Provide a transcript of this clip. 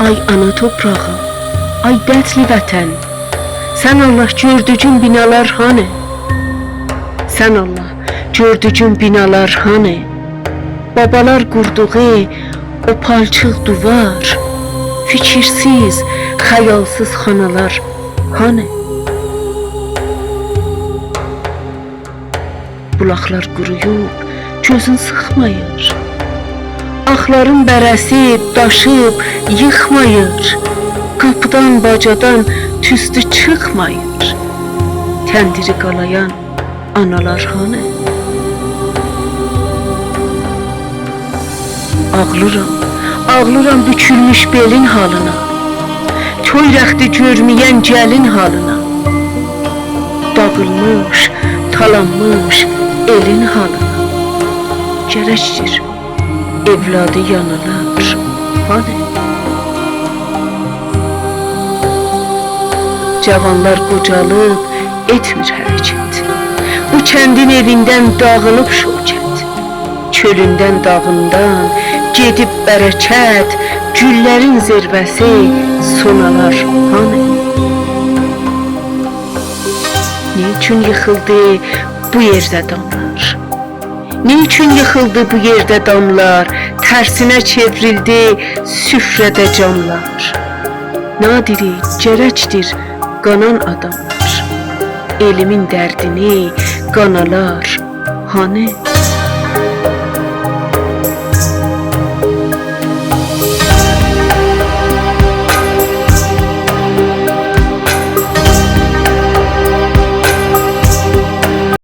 Ay ana toprağım, ay dertli vətən, sən Allah gördücün binalar hani? Sən Allah gördücün binalar hani? Babalar qurduğu o palçıq duvar, fikirsiz, xəyalsız xanalar hani? Bulaqlar quruyub, gözün sıxmayır. Axların bərəsi daşıb, yıxmayır. Qapıdan, bacadan tüstü çıxmayır. Kəndiri qalayan analar hani? Ağlıram bükülmüş belin halına, toy rəxti görməyən gəlin halına, dağılmış, talanmış elin halına. Gərəkdir evladı yanılar hani? Cavanlar qocalıb etmir hərəkət. Bu kəndin evindən dağılıb şökət. Çölündən dağından gedib bərəkət, güllərin zirvəsi sonalar hani? Niçin yıxıldı bu yerdə damlar? Niçin yıxıldı bu yerdə damlar? Tərsinə çevrildi süfrədə canlar. Nadiri gərəkdir qanan adamlar. Elimin dərdini qanalar hani?